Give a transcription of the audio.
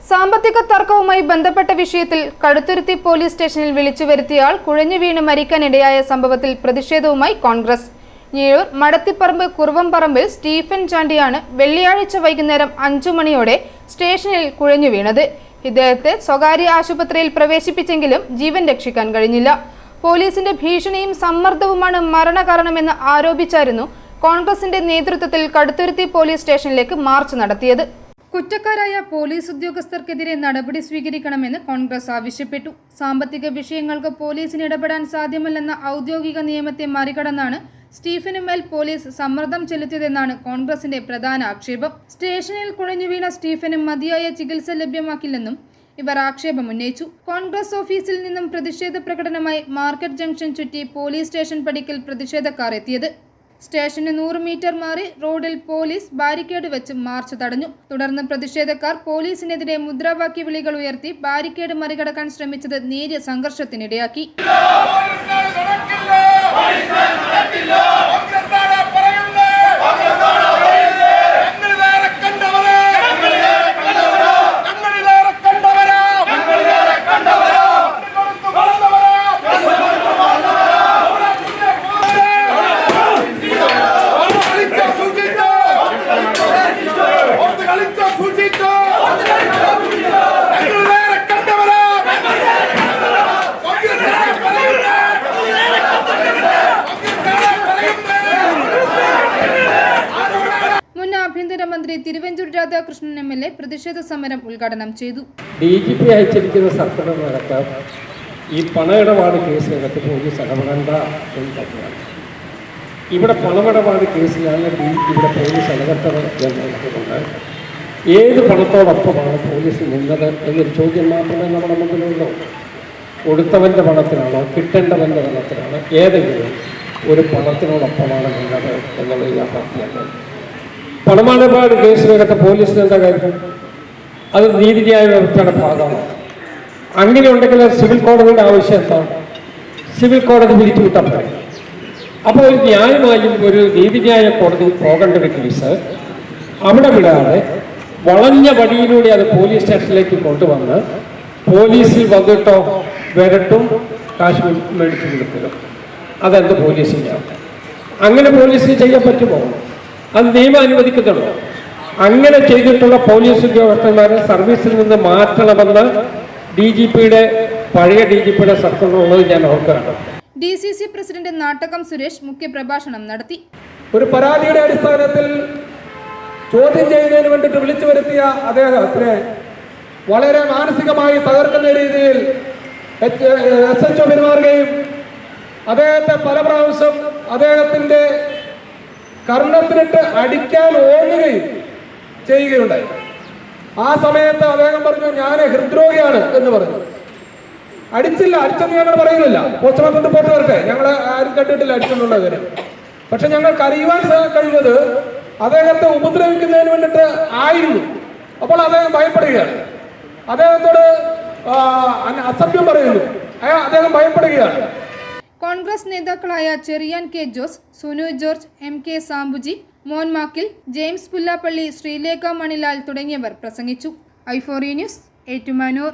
സാമ്പത്തിക തർക്കവുമായി ബന്ധപ്പെട്ട വിഷയത്തിൽ കടുത്തുരുത്തി പോലീസ് സ്റ്റേഷനിൽ വിളിച്ചു വരുത്തിയയാൾ കുഴഞ്ഞു വീണ് മരിക്കാനിടയായ സംഭവത്തിൽ പ്രതിഷേധവുമായി കോൺഗ്രസ്. ഞെഴൂർ മടത്തിപ്പറമ്പ് കുറുവംപറമ്പിൽ സ്റ്റീഫൻ ചാണ്ടിയാണ് വെള്ളിയാഴ്ച വൈകുന്നേരം 5 മണിയോടെ സ്റ്റേഷനിൽ കുഴഞ്ഞു വീണത്. ഇദ്ദേഹത്തെ സ്വകാര്യ ആശുപത്രിയിൽ പ്രവേശിപ്പിച്ചെങ്കിലും ജീവൻ രക്ഷിക്കാൻ കഴിഞ്ഞില്ല. പോലീസിന്റെ ഭീഷണിയും സമ്മർദ്ദവുമാണ് മരണകാരണമെന്ന് ആരോപിച്ചായിരുന്നു കോൺഗ്രസിന്റെ നേതൃത്വത്തിൽ കടുത്തുരുത്തി പോലീസ് സ്റ്റേഷനിലേക്ക് മാർച്ച് നടത്തിയത്. കുറ്റക്കാരായ പോലീസ് ഉദ്യോഗസ്ഥർക്കെതിരെ നടപടി സ്വീകരിക്കണമെന്ന് കോൺഗ്രസ് ആവശ്യപ്പെട്ടു. സാമ്പത്തിക വിഷയങ്ങൾക്ക് പോലീസിന് ഇടപെടാൻ സാധ്യമല്ലെന്ന ഔദ്യോഗിക നിയമത്തെ മറികടന്നാണ് സ്റ്റീഫനുമേൽ പോലീസ് സമ്മർദ്ദം ചെലുത്തിയതെന്നാണ് കോൺഗ്രസിന്റെ പ്രധാന ആക്ഷേപം. സ്റ്റേഷനിൽ കുഴഞ്ഞു വീണ സ്റ്റീഫന് മതിയായ ചികിത്സ ലഭ്യമാക്കില്ലെന്നും ഇവർ ആക്ഷേപമുന്നയിച്ചു. കോൺഗ്രസ് ഓഫീസിൽ നിന്നും പ്രതിഷേധ പ്രകടനമായി മാർക്കറ്റ് ജംഗ്ഷൻ ചുറ്റി പോലീസ് സ്റ്റേഷൻ പടിക്കൽ പ്രതിഷേധക്കാർ എത്തിയത്. സ്റ്റേഷന് 100 മീറ്റർ മാറി റോഡിൽ പോലീസ് ബാരിക്കേഡ് വെച്ച് മാർച്ച് തടഞ്ഞു. തുടർന്ന് പ്രതിഷേധക്കാർ പോലീസിനെതിരെ മുദ്രാവാക്യ വിളികൾ ഉയർത്തി ബാരിക്കേഡ് മറികടക്കാൻ ശ്രമിച്ചത് നേരിയ സംഘർഷത്തിനിടയാക്കി. ആഭ്യന്തരമന്ത്രി തിരുവഞ്ചൂർ രാധാകൃഷ്ണൻ MLA പ്രതിഷേധ സമരം ഉദ്ഘാടനം ചെയ്തു. DGP അയച്ചിരിക്കുന്ന സർക്കുലർ നടത്താൻ ഈ പണമിടപാട് കേസിനകത്ത് പോലീസ് ഇടപെടേണ്ട എന്ന് തന്നെയാണ്. ഇവിടെ പണമിടപാട് കേസിലാണ് ഇവിടെ പോലീസ് ഇടപെട്ടത് എന്നുള്ളതുകൊണ്ട് ഏത് പണത്തോടൊപ്പമാണ് പോലീസ് നിന്നത് എന്നൊരു ചോദ്യം മാത്രമേ നമ്മുടെ മുമ്പിലുള്ളൂ. കൊടുത്തവൻ്റെ പണത്തിനാണോ കിട്ടേണ്ടവൻ്റെ പണത്തിനാണോ ഏതെങ്കിലും ഒരു പണത്തിനോടൊപ്പമാണ് നിന്നത് എന്നുള്ളത് യാഥാർത്ഥ്യമാണ്. പണമിടപാട് കേസിനകത്ത് പോലീസിന് എന്താ കാര്യം? അത് നീതിന്യായ വ്യവസ്ഥയുടെ ഭാഗമാണ്. അങ്ങനെ ഉണ്ടെങ്കിൽ സിവിൽ കോടതിയുടെ ആവശ്യം എന്താണ്? സിവിൽ കോടതി പിരിച്ചുവിട്ടാൽ പറയും. അപ്പോൾ ഒരു ന്യായമായും ഒരു നീതിന്യായ കോടതി പോകേണ്ട ഒരു കേസ് അവിടെ വിടാതെ വളഞ്ഞ വഴിയിലൂടെ അത് പോലീസ് സ്റ്റേഷനിലേക്ക് കൊണ്ടുവന്ന് പോലീസിൽ വന്നിട്ടോ വരട്ടും കാശ് മേടിച്ചു കൊടുക്കലും അതെന്ത് പോലീസിൻ്റെ? അങ്ങനെ പോലീസിന് ചെയ്യാൻ പറ്റുമോ? അത് നിയമം അനുവദിക്കുന്നുള്ളൂ. അങ്ങനെ ചെയ്തിട്ടുള്ള പോലീസ് ഉദ്യോഗസ്ഥന്മാരെ സർവീസിൽ നിന്ന് മാറ്റണമെന്ന് പഴയ DGPയുടെ സർക്കുലർ ഉള്ളത് ഞാൻ ഓർക്കുകയാണ്. DCC പ്രസിഡന്റ് നാട്ടകം സുരേഷ് മുഖ്യപ്രഭാഷണം നടത്തി. ഒരു പരാതിയുടെ അടിസ്ഥാനത്തിൽ ചോദ്യം ചെയ്യുന്നതിന് വേണ്ടിയിട്ട് വിളിച്ചു വരുത്തിയ അദ്ദേഹത്തിന് വളരെ മാനസികമായി തകർക്കുന്ന രീതിയിൽ SHO പെരുമാറുകയും അദ്ദേഹത്തെ പല പ്രാവശ്യം അദ്ദേഹത്തിൻ്റെ കർണത്തിനിട്ട് അടിക്കാൻ ഓടുകയും ചെയ്യുകയുണ്ടായി. ആ സമയത്ത് അദ്ദേഹം പറഞ്ഞു, ഞാൻ ഹൃദ്രോഗിയാണ് എന്ന് പറഞ്ഞു. അടിച്ചില്ല, അടിച്ചെന്ന് ഞങ്ങൾ പറയുന്നില്ല. പോസ്റ്റ്മോർട്ടം റിപ്പോർട്ട് വരട്ടെ, ഞങ്ങൾ ആരും കണ്ടിട്ടില്ല അടിച്ചെന്നുള്ള കാര്യം. പക്ഷെ ഞങ്ങൾക്ക് അറിയുവാൻ കഴിഞ്ഞത് അദ്ദേഹത്തെ ഉപദ്രവിക്കുന്നതിന് വേണ്ടിയിട്ട് ആയിരുന്നു. അപ്പോൾ അദ്ദേഹം ഭയപ്പെടുകയാണ്, അദ്ദേഹത്തോട് അസഭ്യം പറയുന്നു, അദ്ദേഹം ഭയപ്പെടുകയാണ്. കോൺഗ്രസ് നേതാക്കളായ Cherian K. Jose, Sunu George, MK Sambuji, Mon Makkil, James Pullappally, Sreelekha Manilal തുടങ്ങിയവർ പ്രസംഗിച്ചു. i4E news, Ettumanoor.